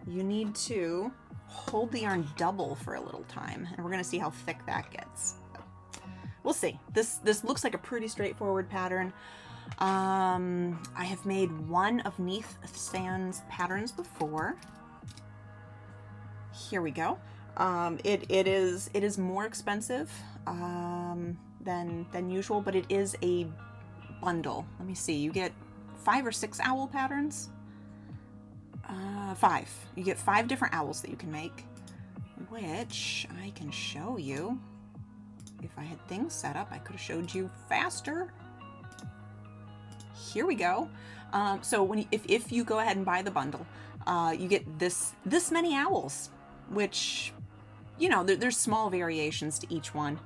You need to hold the yarn double for a little time, and we're going to see how thick that gets. We'll see. This looks like a pretty straightforward pattern. I have made one of Neath Sands patterns before. Here we go. It is more expensive than usual, but it is a bundle. Let me see. You get 5 or 6 owl patterns. 5. You get 5 different owls that you can make, which I can show you. If I had things set up, I could have showed you faster. Here we go. So if you go ahead and buy the bundle, you get this many owls, which, you know, there's small variations to each one.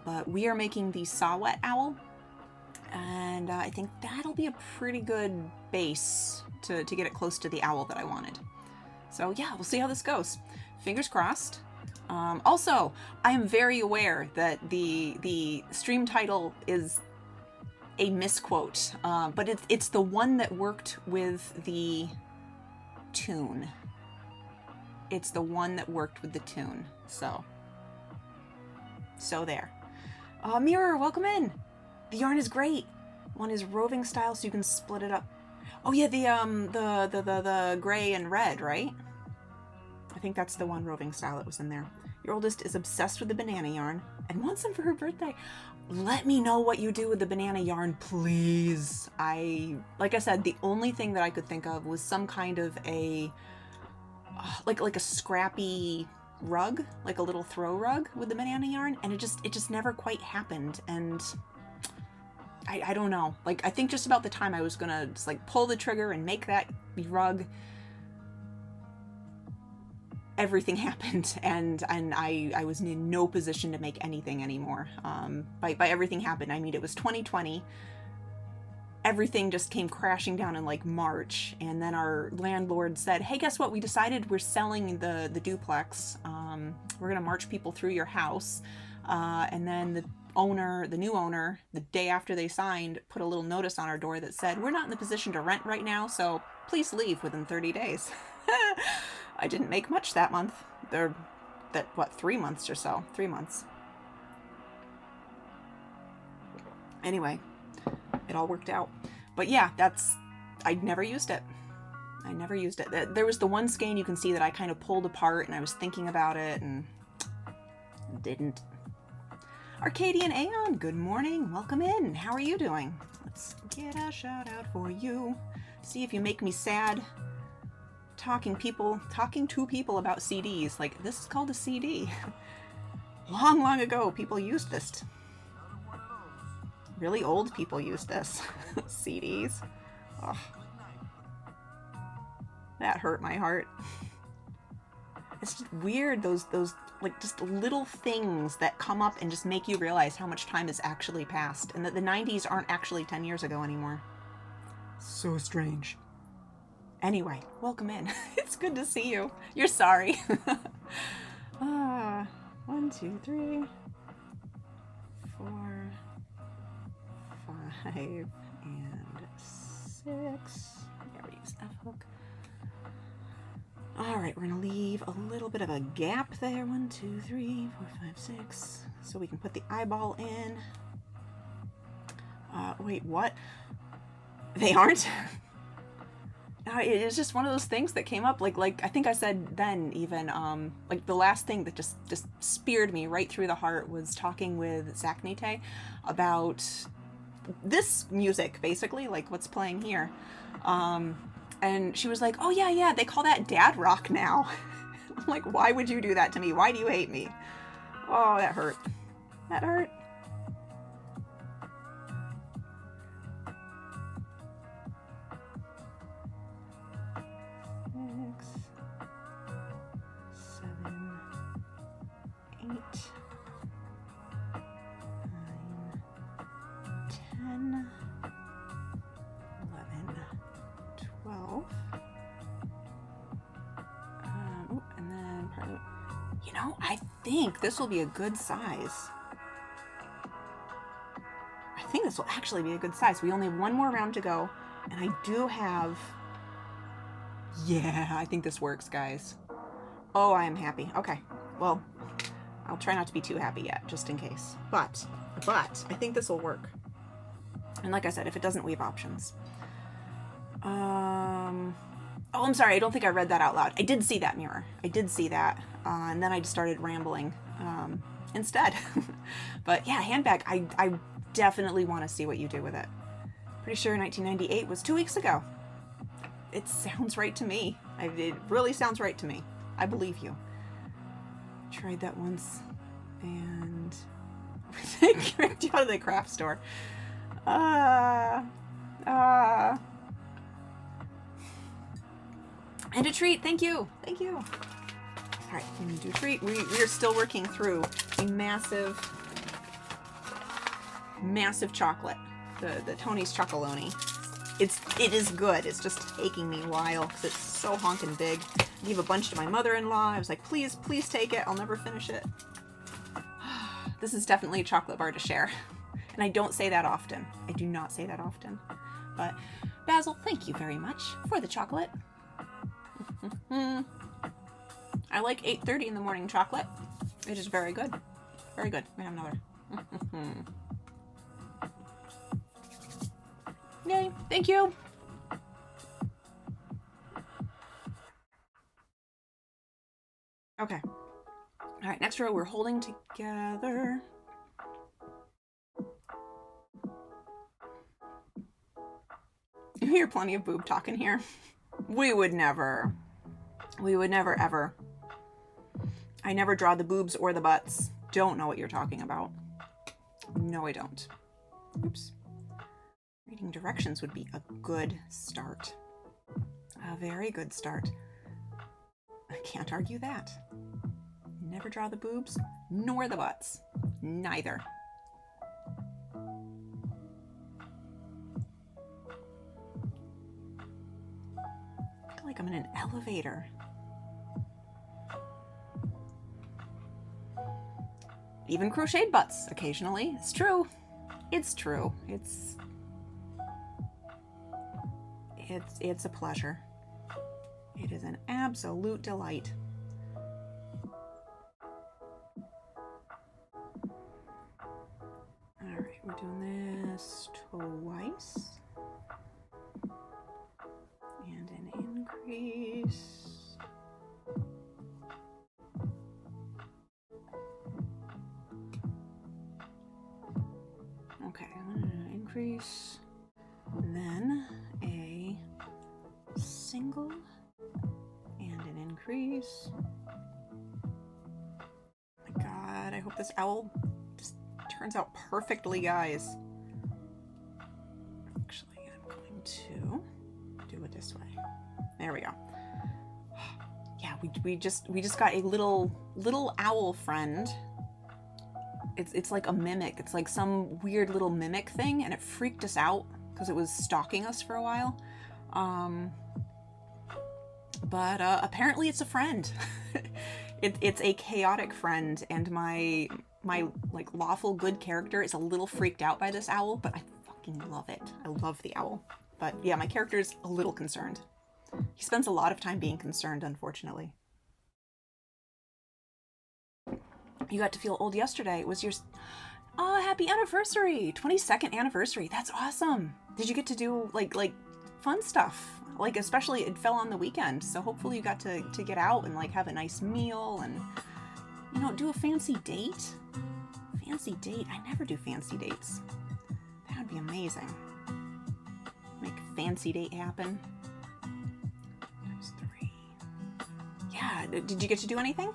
But we are making the saw-whet owl, and I think that'll be a pretty good base to get it close to the owl that I wanted. So yeah, we'll see how this goes. Fingers crossed. Also, I am very aware that the stream title is a misquote, but it's the one that worked with the tune. It's the one that worked with the tune. So there. Mirror, welcome in. The yarn is great. One is roving style, so you can split it up. Oh yeah, the gray and red, right? I think that's the one roving style that was in there. Your oldest is obsessed with the banana yarn and wants some for her birthday. Let me know what you do with the banana yarn, please. Like I said, the only thing that I could think of was some kind of a like a scrappy rug, like a little throw rug with the banana yarn, and it just never quite happened. And I don't know. Like, I think just about the time I was gonna just like pull the trigger and make that rug, everything happened, and I was in no position to make anything anymore. By everything happened, I mean, it was 2020. Everything just came crashing down in like March, and then our landlord said, hey, guess what? We decided we're selling the duplex. We're gonna march people through your house. And then the new owner, the day after they signed, put a little notice on our door that said, we're not in the position to rent right now, so please leave within 30 days. I didn't make much that month. 3 months or so? 3 months. Anyway, it all worked out. But yeah, I never used it. There was the one skein you can see that I kind of pulled apart, and I was thinking about it and didn't. Arcadian Aeon, good morning. Welcome in. How are you doing? Let's get a shout out for you. See if you make me sad. Talking to people about CDs. Like, this is called a CD. Long ago, people used this. Really old people used this. CDs. Oh. That hurt my heart. It's just weird, those like just little things that come up and just make you realize how much time has actually passed, and that the 90s aren't actually 10 years ago anymore. So strange. Anyway, welcome in. It's good to see you. You're sorry. 1, 2, 3, 4, 5, and 6. Yeah, we use F hook. All right, we're gonna leave a little bit of a gap there. 1, 2, 3, 4, 5, 6. So we can put the eyeball in. Wait, what? They aren't? It's just one of those things that came up. Like I think I said then, even like the last thing that just speared me right through the heart was talking with Zach Nite about this music, basically, like what's playing here. And she was like, oh yeah, they call that dad rock now. I'm like, why would you do that to me? Why do you hate me? Oh, that hurt. That hurt. I think this will be a good size. I think this will actually be a good size. We only have one more round to go, and I do have... Yeah, I think this works, guys. Oh, I am happy. Okay, well, I'll try not to be too happy yet, just in case. But I think this will work. And like I said, if it doesn't, we have options. Oh, I'm sorry. I don't think I read that out loud. I did see that mirror. I did see that. And then I just started rambling instead. But yeah, handbag. I definitely want to see what you do with it. Pretty sure 1998 was 2 weeks ago. It sounds right to me. It really sounds right to me. I believe you. Tried that once and kicked you out of the craft store. And a treat. Thank you. Thank you. All right, I'm going to do a treat. We are still working through a massive chocolate. The Tony's Chocolonely. It is good. It's just taking me a while because it's so honking big. I gave a bunch to my mother-in-law. I was like, please take it. I'll never finish it. This is definitely a chocolate bar to share. And I don't say that often. I do not say that often. But Basil, thank you very much for the chocolate. I like 8:30 in the morning chocolate. It is very good. Very good. We have another. Yay. Thank you. Okay. All right, next row we're holding together. You hear plenty of boob talk in here. We would never ever. I never draw the boobs or the butts. Don't know what you're talking about. No, I don't. Oops. Reading directions would be a good start. A very good start. I can't argue that. Never draw the boobs nor the butts. Neither. I feel like I'm in an elevator. Even crocheted butts occasionally. It's true. It's true. It's a pleasure. It is an absolute delight. All right, we're doing this twice. And an increase. Okay, an increase. Then a single and an increase. Oh my God, I hope this owl just turns out perfectly, guys. Actually, I'm going to do it this way. There we go. Yeah, we just got a little owl friend. It's like a mimic. It's like some weird little mimic thing, and it freaked us out because it was stalking us for a while. But apparently it's a friend. It's a chaotic friend, and my like lawful good character is a little freaked out by this owl, but I fucking love it. I love the owl. But yeah, my character is a little concerned. He spends a lot of time being concerned, unfortunately. You got to feel old yesterday. It was your... Oh, happy anniversary! 22nd anniversary. That's awesome. Did you get to do like fun stuff? Like, especially it fell on the weekend, so hopefully you got to get out and like have a nice meal and, you know, do a fancy date. Fancy date. I never do fancy dates. That would be amazing. Make a fancy date happen. Times 3. Yeah. Did you get to do anything?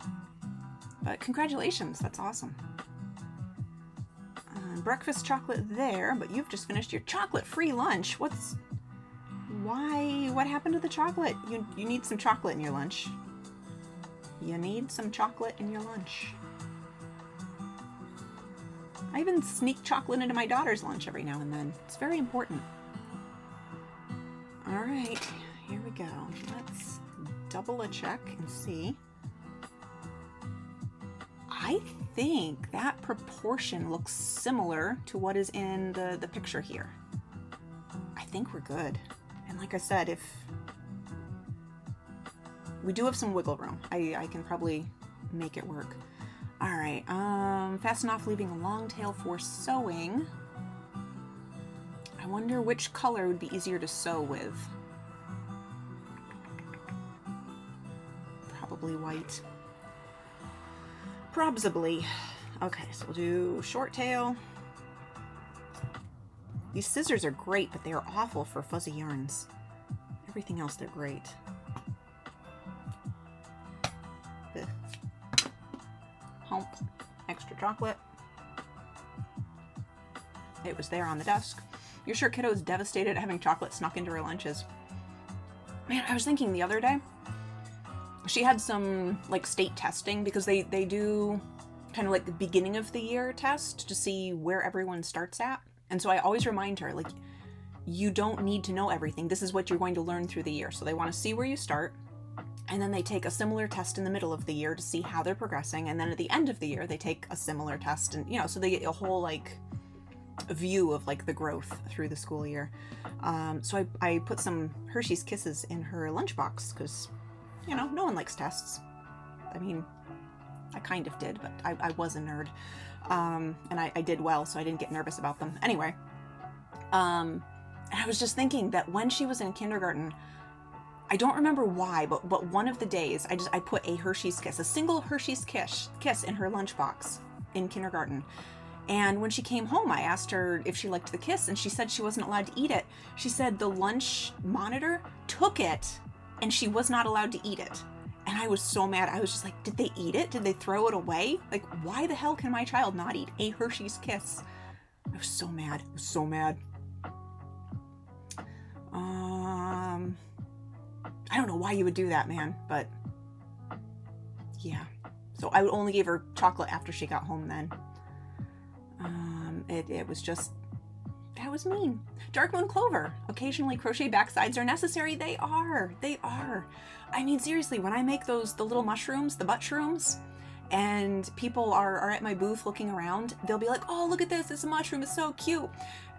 But congratulations, that's awesome. Breakfast chocolate there, but you've just finished your chocolate-free lunch. What happened to the chocolate? You need some chocolate in your lunch. You need some chocolate in your lunch. I even sneak chocolate into my daughter's lunch every now and then. It's very important. All right, here we go. Let's double a check and see. I think that proportion looks similar to what is in the picture here. I think we're good. And like I said, if we do have some wiggle room, I can probably make it work. All right, fasten off, leaving a long tail for sewing. I wonder which color would be easier to sew with. Probably white. Probably. Okay, so we'll do short tail. These scissors are great, but they are awful for fuzzy yarns. Everything else, they're great. Ugh. Hump. Extra chocolate. It was there on the desk. You're sure kiddo is devastated at having chocolate snuck into her lunches. Man, I was thinking the other day, she had some like state testing because they do kind of like the beginning of the year test to see where everyone starts at. And so I always remind her, like, you don't need to know everything. This is what you're going to learn through the year. So they want to see where you start. And then they take a similar test in the middle of the year to see how they're progressing. And then at the end of the year, they take a similar test. And, you know, so they get a whole like view of like the growth through the school year. So I put some Hershey's Kisses in her lunchbox because, you know, no one likes tests. I mean, I kind of did, but I was a nerd. And I did well, so I didn't get nervous about them. Anyway, and I was just thinking that when she was in kindergarten, I don't remember why, but one of the days I put a Hershey's Kiss, a single Hershey's kiss in her lunchbox in kindergarten. And when she came home, I asked her if she liked the kiss, and she said she wasn't allowed to eat it. She said the lunch monitor took it, and she was not allowed to eat it. And I was so mad. I was just like, did they eat it? Did they throw it away? Like, why the hell can my child not eat a Hershey's Kiss? I was so mad. I was so mad. I don't know why you would do that, man, but yeah. So I would only give her chocolate after she got home then. It was just, that was mean. Dark Moon Clover. Occasionally crochet backsides are necessary. They are. I mean, seriously, when I make the little mushrooms, the butt shrooms, and people are at my booth looking around, they'll be like, oh, look at this. It's a mushroom. It's so cute.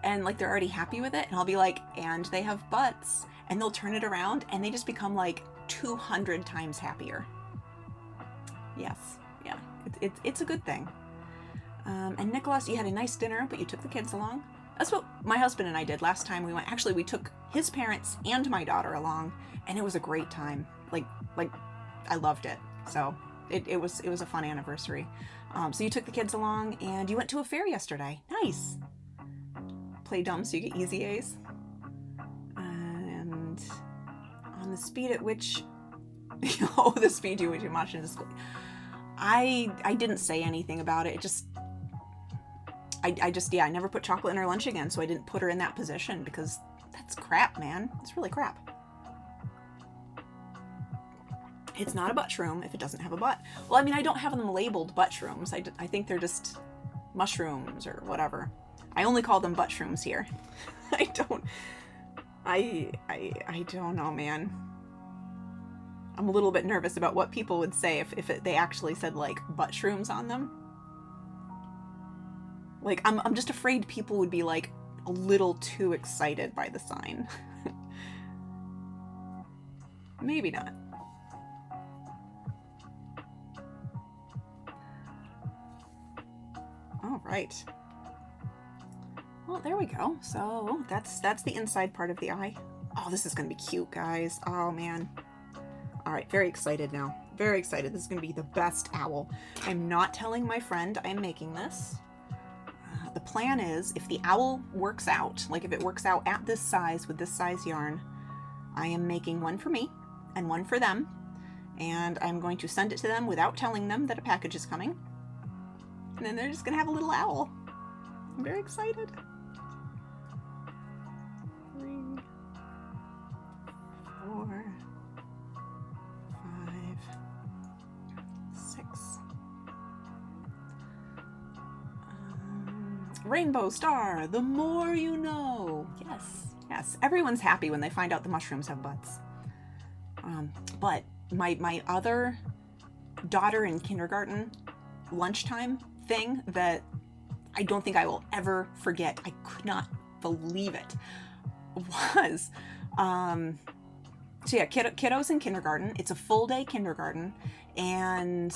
And like, they're already happy with it. And I'll be like, and they have butts. And they'll turn it around and they just become like 200 times happier. Yes. Yeah. It's a good thing. And Nicholas, you had a nice dinner, but you took the kids along. That's what my husband and I did last time we went. Actually, we took his parents and my daughter along, and it was a great time. Like I loved it. So it was a fun anniversary. So you took the kids along, and you went to a fair yesterday. Nice. Play dumb so you get easy A's. And on the speed at which, the speed you went too much into school. I didn't say anything about it. It just. I never put chocolate in her lunch again, so I didn't put her in that position because that's crap, man. It's really crap. It's not a butt shroom if it doesn't have a butt. Well, I mean, I don't have them labeled butt shrooms. I think they're just mushrooms or whatever. I only call them butt shrooms here. I don't know, man. I'm a little bit nervous about what people would say if they actually said, like, butt shrooms on them. Like, I'm just afraid people would be, like, a little too excited by the sign. Maybe not. All right. Well, there we go. So that's the inside part of the eye. Oh, this is going to be cute, guys. Oh, man. All right, very excited now. Very excited. This is going to be the best owl. I'm not telling my friend I'm making this. The plan is, if the owl works out, like if it works out at this size with this size yarn, I am making one for me and one for them. And I'm going to send it to them without telling them that a package is coming. And then they're just going to have a little owl. I'm very excited. 3, 4, 5, 6. Rainbow star, the more you know. Yes. Everyone's happy when they find out the mushrooms have butts. But my other daughter in kindergarten, lunchtime, thing that I don't think I will ever forget, I could not believe it, was, so yeah, kiddos in kindergarten. It's a full day kindergarten, and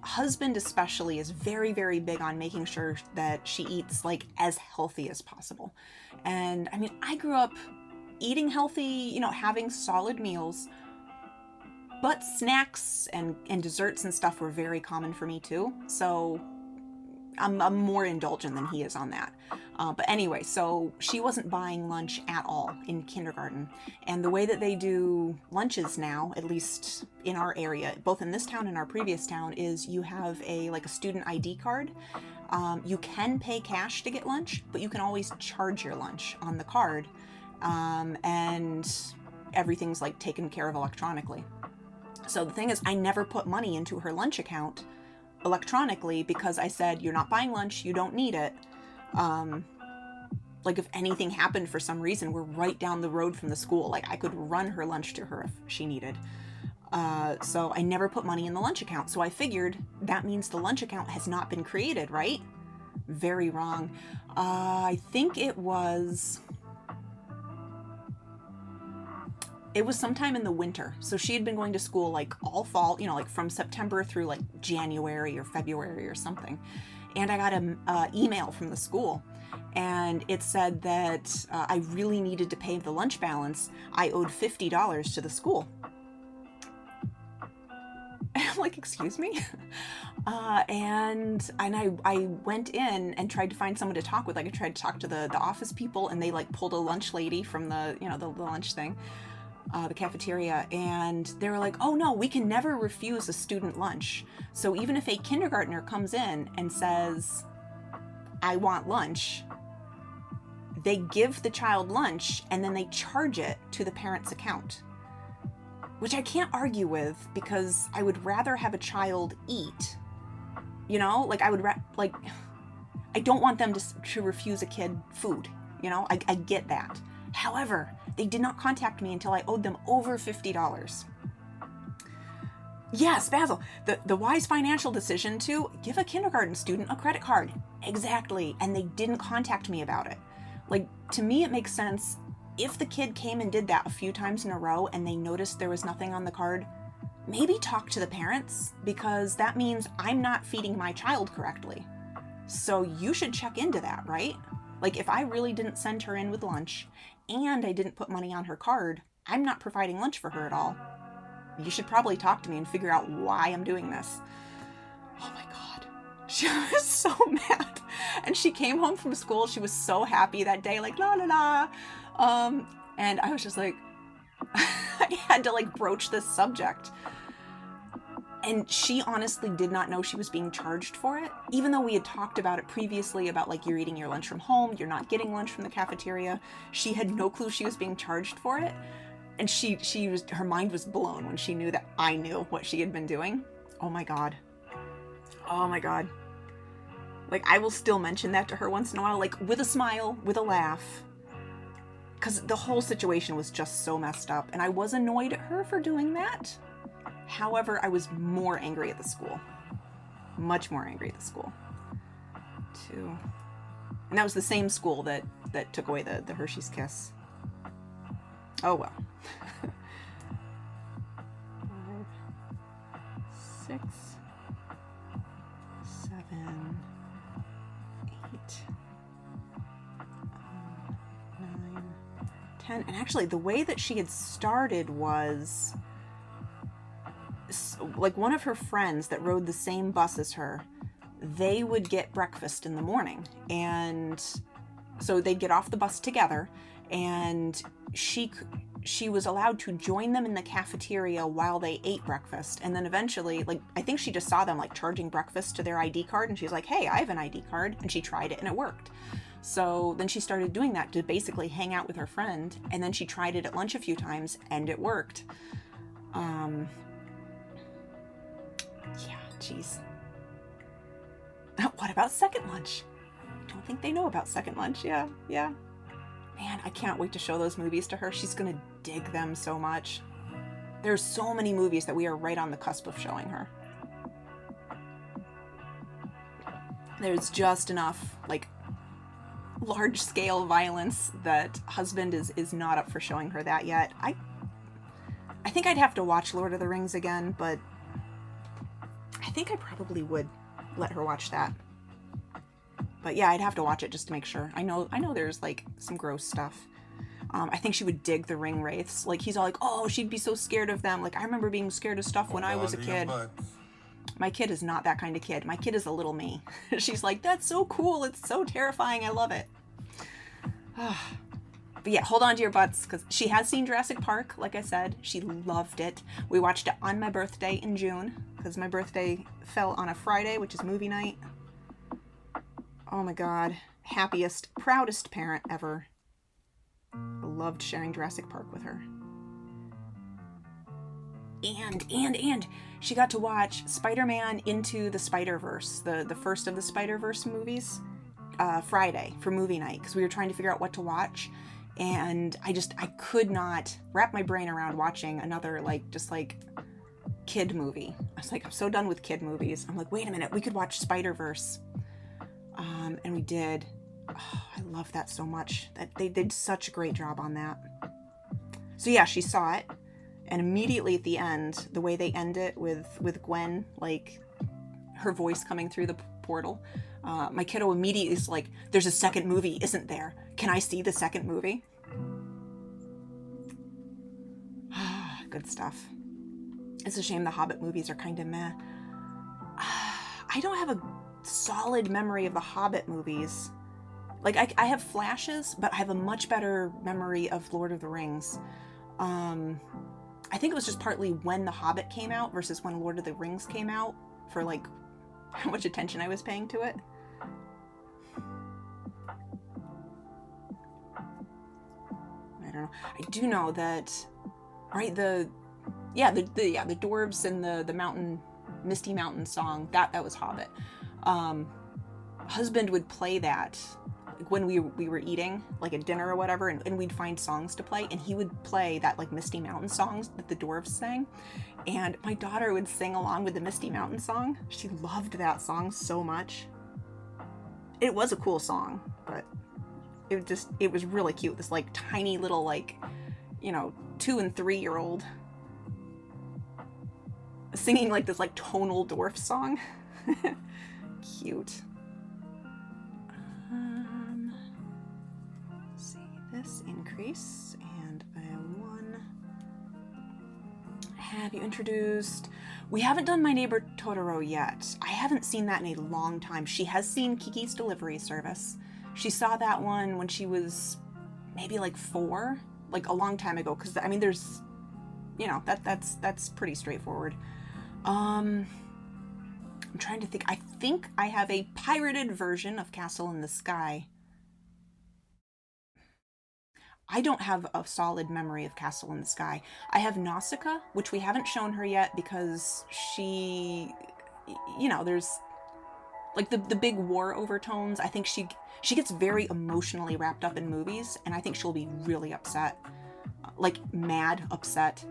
husband especially is very, very big on making sure that she eats like as healthy as possible. And I mean, I grew up eating healthy, you know, having solid meals, but snacks and desserts and stuff were very common for me too. So I'm more indulgent than he is on that. But anyway, so she wasn't buying lunch at all in kindergarten. And the way that they do lunches now, at least in our area, both in this town and our previous town, is you have a student ID card. You can pay cash to get lunch, but you can always charge your lunch on the card. And everything's like taken care of electronically. So the thing is, I never put money into her lunch account electronically because I said, you're not buying lunch, you don't need it. Like if anything happened for some reason, we're right down the road from the school. Like I could run her lunch to her if she needed. So I never put money in the lunch account. So I figured that means the lunch account has not been created, right? Very wrong. I think it was sometime in the winter. So she had been going to school like all fall, you know, like from September through like January or February or something. And I got an email from the school, and it said that I really needed to pay the lunch balance. I owed $50 to the school. And I'm like, excuse me? And I went in and tried to find someone to talk with. Like I tried to talk to the office people, and they like pulled a lunch lady from the lunch thing. The cafeteria, and they were like, oh no, we can never refuse a student lunch. So even if a kindergartner comes in and says, I want lunch, they give the child lunch and then they charge it to the parent's account, which I can't argue with, because I would rather have a child eat, you know, like I would I don't want them to refuse a kid food, you know, I get that. However, they did not contact me until I owed them over $50. Yes, Basil, the wise financial decision to give a kindergarten student a credit card. Exactly. And they didn't contact me about it. Like, to me, it makes sense. If the kid came and did that a few times in a row and they noticed there was nothing on the card, maybe talk to the parents, because that means I'm not feeding my child correctly. So you should check into that, right? Like, if I really didn't send her in with lunch and I didn't put money on her card, I'm not providing lunch for her at all. You should probably talk to me and figure out why I'm doing this. Oh my God. She was so mad. And she came home from school. She was so happy that day, like, la la la. And I was just like, I had to like broach this subject. And she honestly did not know she was being charged for it, even though we had talked about it previously about like, you're eating your lunch from home, you're not getting lunch from the cafeteria. She had no clue she was being charged for it. And her mind was blown when she knew that I knew what she had been doing. Oh my God. Oh my God. Like, I will still mention that to her once in a while, like with a smile, with a laugh. Because the whole situation was just so messed up. And I was annoyed at her for doing that. However, I was more angry at the school. Much more angry at the school. Too. And that was the same school that took away the Hershey's Kiss. Oh well. 5, 6, 7, 8, 9, 10. And actually, the way that she had started was, like, one of her friends that rode the same bus as her, they would get breakfast in the morning. And so they'd get off the bus together, and she was allowed to join them in the cafeteria while they ate breakfast. And then eventually, like, I think she just saw them like charging breakfast to their ID card, and she's like, hey, I have an ID card. And she tried it and it worked. So then she started doing that to basically hang out with her friend. And then she tried it at lunch a few times and it worked. Yeah, geez. What about second lunch? I don't think they know about second lunch. Yeah. Man, I can't wait to show those movies to her. She's gonna dig them so much. There's so many movies that we are right on the cusp of showing her. There's just enough, like, large-scale violence that husband is not up for showing her that yet. I think I'd have to watch Lord of the Rings again, but I think I probably would let her watch that. But yeah, I'd have to watch it just to make sure. I know there's, like, some gross stuff. I think she would dig the ring wraiths. Like, he's all like, oh, she'd be so scared of them. Like, I remember being scared of stuff when I was a kid. My kid is not that kind of kid. My kid is a little me. She's like, that's so cool. It's so terrifying. I love it. But yeah, hold on to your butts, because she has seen Jurassic Park, like I said. She loved it. We watched it on my birthday in June, because my birthday fell on a Friday, which is movie night. Oh my god. Happiest, proudest parent ever. I loved sharing Jurassic Park with her. And she got to watch Spider-Man Into the Spider-Verse, the first of the Spider-Verse movies, Friday for movie night, because we were trying to figure out what to watch, and I could not wrap my brain around watching another, just kid movie. I was like, I'm so done with kid movies. I'm like, wait a minute, we could watch Spider-Verse. And we did. Oh, I love that so much. That they did such a great job on that. So yeah, she saw it, and immediately at the end, the way they end it with Gwen, like, her voice coming through the portal, my kiddo immediately is like, there's a second movie, isn't there? Can I see the second movie? Good stuff. It's a shame the Hobbit movies are kind of meh. I don't have a solid memory of the Hobbit movies. Like, I have flashes, but I have a much better memory of Lord of the Rings. I think it was just partly when The Hobbit came out versus when Lord of the Rings came out, for, like, how much attention I was paying to it. I don't know. I do know that, right, the dwarves and the mountain, Misty Mountain song, that was Hobbit. Husband would play that when we were eating, like, at dinner or whatever, and we'd find songs to play, and he would play that, like, Misty Mountain songs that the dwarves sang, and my daughter would sing along with the Misty Mountain song. She loved that song so much. It was a cool song, but it was really cute. This, like, tiny little, like, 2 and 3 year old singing, like, this, like, tonal dwarf song. Cute. See this increase, and I have 1. Have you introduced? We haven't done My Neighbor Totoro yet. I haven't seen that in a long time. She has seen Kiki's Delivery Service. She saw that one when she was maybe like 4, like a long time ago. Because I mean, there's, that's pretty straightforward. I'm trying to think. I think I have a pirated version of Castle in the Sky. I don't have a solid memory of Castle in the Sky. I have Nausicaa, which we haven't shown her yet because she, there's, like, the big war overtones. I think she gets very emotionally wrapped up in movies, and I think she'll be really upset. Like, mad upset.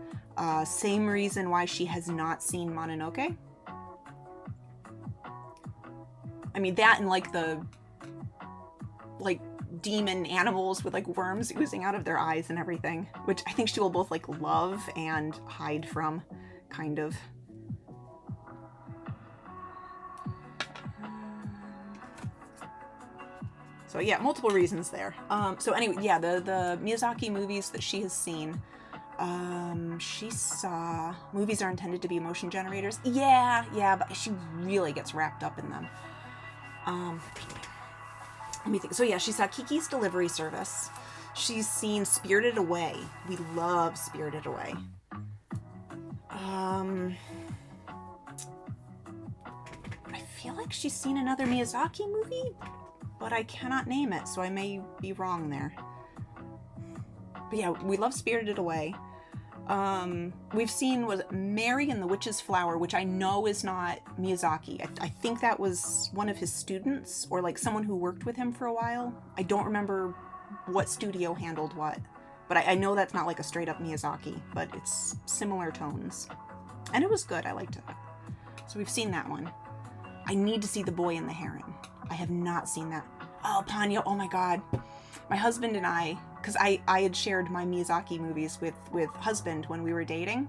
Same reason why she has not seen Mononoke. I mean, that and, like, the, like, demon animals with, like, worms oozing out of their eyes and everything, which I think she will both, like, love and hide from, kind of. So yeah, multiple reasons there. So anyway, yeah, the Miyazaki movies that she has seen, she saw, movies are intended to be emotion generators. Yeah, but she really gets wrapped up in them. Let me think. So yeah, she saw Kiki's Delivery Service. She's seen Spirited Away. We love Spirited Away. I feel like she's seen another Miyazaki movie, but I cannot name it, so I may be wrong there. But yeah, we love Spirited Away. We've seen, was it Mary and the Witch's Flower, which I know is not Miyazaki. I think that was one of his students, or like someone who worked with him for a while. I don't remember what studio handled what, but I know that's not like a straight up Miyazaki, but it's similar tones. And it was good, I liked it. So we've seen that one. I need to see The Boy and the Heron. I have not seen that. Oh, Ponyo. Oh my God. My husband and I, because I had shared my Miyazaki movies with husband when we were dating.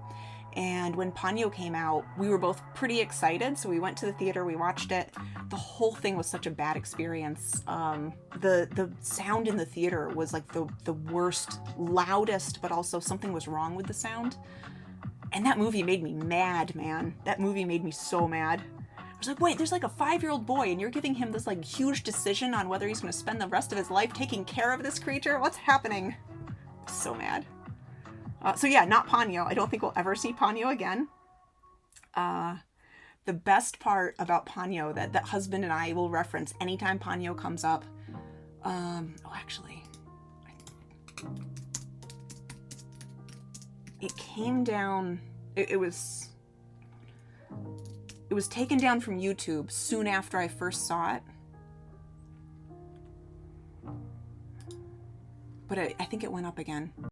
And when Ponyo came out, we were both pretty excited. So we went to the theater, we watched it. The whole thing was such a bad experience. The sound in the theater was like the worst, loudest, but also something was wrong with the sound. And that movie made me mad, man. That movie made me so mad. I was like, wait, there's like a 5-year-old boy and you're giving him this like huge decision on whether he's going to spend the rest of his life taking care of this creature? What's happening? So mad. So yeah, not Ponyo. I don't think we'll ever see Ponyo again. The best part about Ponyo that husband and I will reference anytime Ponyo comes up. Actually, it came down. It was taken down from YouTube soon after I first saw it. But I think it went up again.